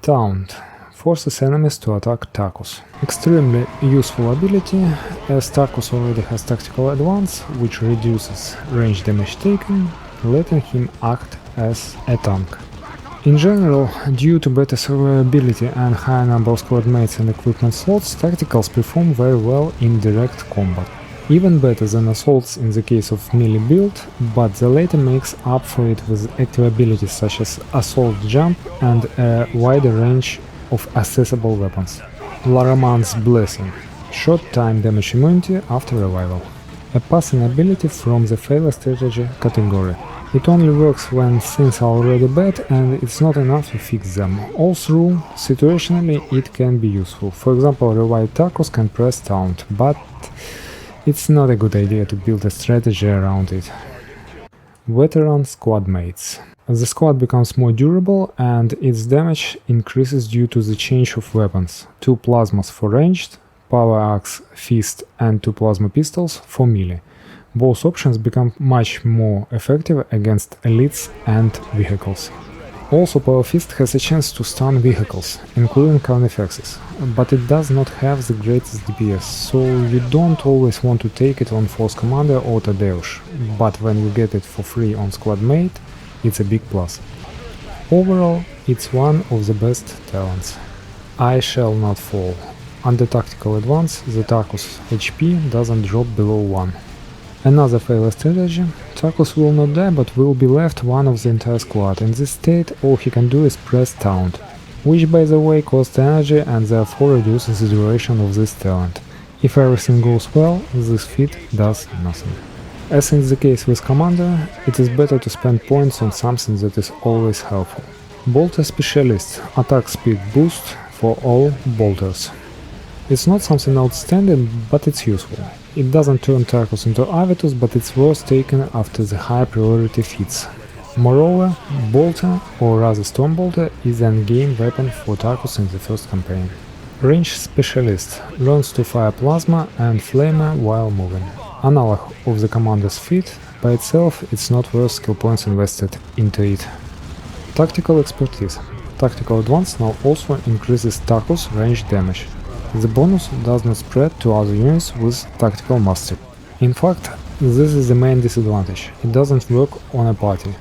Taunt forces enemies to attack Tacos. Extremely useful ability, as Tacos already has tactical advance, which reduces range damage taken, letting him act as a tank. In general, due to better survivability and higher number of squad mates and equipment slots, tacticals perform very well in direct combat. Even better than assaults in the case of melee build, but the latter makes up for it with active abilities such as assault jump and a wider range of accessible weapons. Laraman's Blessing – short time damage immunity after revival. A passing ability from the failure strategy category. It only works when things are already bad and it's not enough to fix them. All through, situationally it can be useful. For example, revived Tacos can press taunt, but it's not a good idea to build a strategy around it. Veteran squad mates. The squad becomes more durable and its damage increases due to the change of weapons. 2 plasmas for ranged, power axe, fist and 2 plasma pistols for melee. Both options become much more effective against elites and vehicles. Also, Power Fist has a chance to stun vehicles, including Carnifexes, but it does not have the greatest DPS, so you don't always want to take it on Force Commander or Tadeusz, but when you get it for free on Squad Mate, it's a big plus. Overall, it's one of the best talents. I shall not fall. Under tactical advance, the Tacos HP doesn't drop below 1. Another failure strategy, Tacos will not die but will be left one of the entire squad. In this state, all he can do is press taunt, which by the way costs energy and therefore reduces the duration of this talent. If everything goes well, this feat does nothing. As in the case with Commander, it is better to spend points on something that is always helpful. Bolter Specialist – attack speed boost for all bolters. It's not something outstanding, but it's useful. It doesn't turn Tacos into Avitus, but it's worth taking after the high priority feats. Moreover, Bolter, or rather Stormbolter, is an endgame weapon for Tacos in the first campaign. Range Specialist learns to fire plasma and flamer while moving. Analog of the commander's feat, by itself it's not worth skill points invested into it. Tactical Expertise. Tactical Advance now also increases Tacos range damage. The bonus does not spread to other units with Tactical Mastery. In fact, this is the main disadvantage, it doesn't work on a party.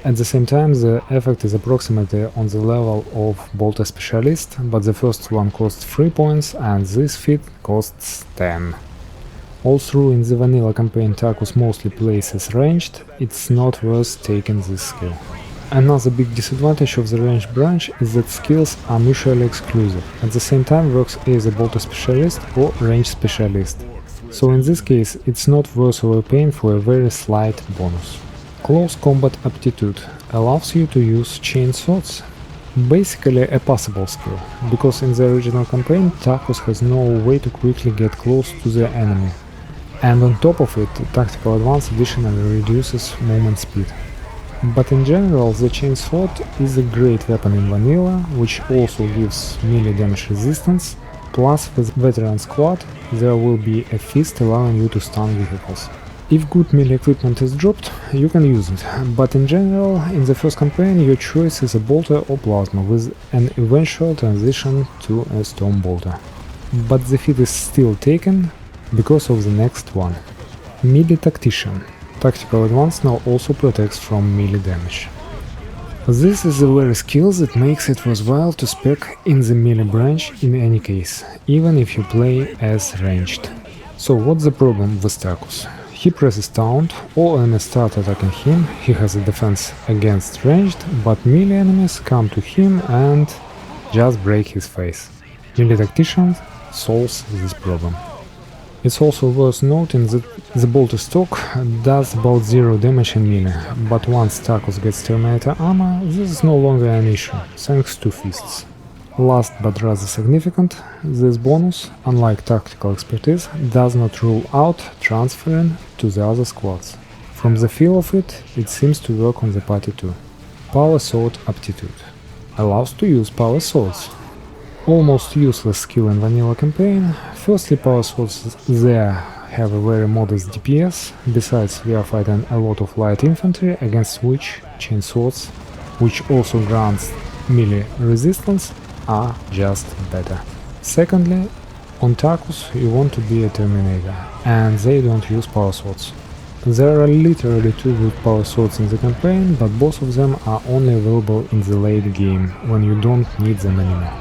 At the same time, the effect is approximately on the level of Bolter Specialist, but the first one costs 3 points and this feat costs 10. All through in the vanilla campaign Tacos mostly plays as ranged, it's not worth taking this skill. Another big disadvantage of the ranged branch is that skills are mutually exclusive, at the same time works either Bolter Specialist or Range Specialist, so in this case it's not worth overpaying for a very slight bonus. Close Combat Aptitude allows you to use Chain Swords, basically a passable skill, because in the original campaign Tacos has no way to quickly get close to the enemy, and on top of it Tactical Advance additionally reduces movement speed. But in general, the Chain Sword is a great weapon in vanilla, which also gives melee damage resistance, plus with Veteran Squad there will be a fist allowing you to stun vehicles. If good melee equipment is dropped, you can use it, but in general, in the first campaign your choice is a Bolter or Plasma, with an eventual transition to a Stormbolter. But the feat is still taken because of the next one. Melee Tactician. Tactical Advance now also protects from melee damage. This is the very skill that makes it worthwhile to spec in the melee branch in any case, even if you play as ranged. So what's the problem with Tacos? He presses taunt, all enemies start attacking him, he has a defense against ranged, but melee enemies come to him and just break his face. Melee Tactician solves this problem. It's also worth noting that the Bolter stock does about 0 damage in melee, but once Tacos gets Terminator armor, this is no longer an issue, thanks to fists. Last but rather significant, this bonus, unlike Tactical Expertise, does not rule out transferring to the other squads. From the feel of it, it seems to work on the party too. Power Sword Aptitude allows to use Power Swords. Almost useless skill in vanilla campaign. Firstly, Power Swords there have a very modest DPS, besides we are fighting a lot of light infantry, against which Chain Swords, which also grants melee resistance are just better. Secondly, on Tarkus you want to be a Terminator, and they don't use power swords. There are literally 2 good power swords in the campaign, but both of them are only available in the late game, when you don't need them anymore.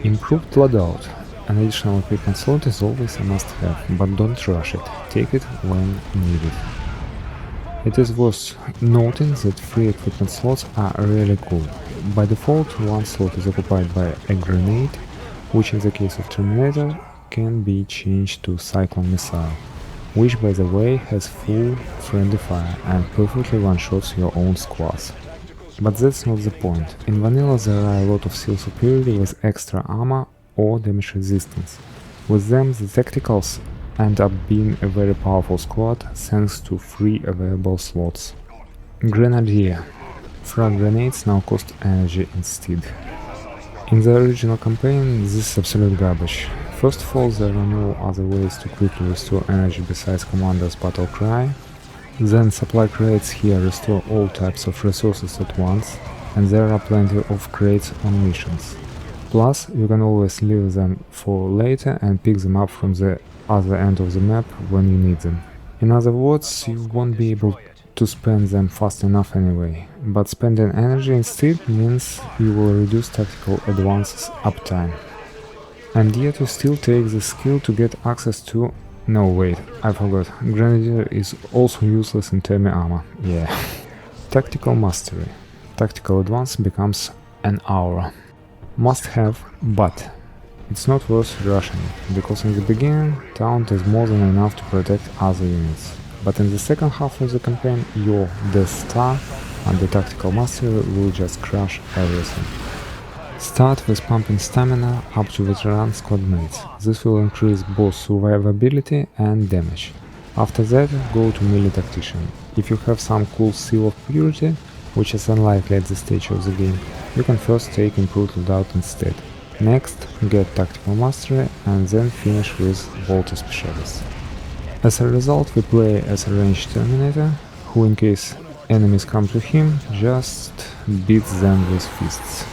Improved loadout. An additional equipment slot is always a must-have, but don't rush it, take it when needed. It is worth noting that free equipment slots are really cool. By default, one slot is occupied by a grenade, which in the case of Terminator can be changed to Cyclone Missile, which by the way has full friendly fire and perfectly one-shots your own squads. But that's not the point. In vanilla there are a lot of seal superiority with extra armor or damage resistance. With them the tacticals end up being a very powerful squad thanks to 3 available slots. Grenadier. Frag grenades now cost energy instead. In the original campaign this is absolute garbage. First of all, there are no other ways to quickly restore energy besides Commander's Battle Cry. Then supply crates here restore all types of resources at once, and there are plenty of crates on missions. Plus, you can always leave them for later and pick them up from the other end of the map when you need them. In other words, you won't be able to spend them fast enough anyway, but spending energy instead means you will reduce tactical advances uptime. And yet you still take the skill to get access to... No, wait, I forgot. Grenadier is also useless in Termi armor, yeah. Tactical Mastery. Tactical advance becomes an aura. Must have, but it's not worth rushing it, because in the beginning taunt is more than enough to protect other units. But in the second half of the campaign, your Death Star under Tactical Mastery will just crush everything. Start with pumping stamina up to veteran squad mates. This will increase both survivability and damage. After that, go to melee tactician. If you have some cool seal of purity, which is unlikely at this stage of the game, you can first take improved loadout instead. Next, get tactical mastery and then finish with Volta Specialist. As a result, we play as a ranged Terminator, who in case enemies come to him, just beats them with fists.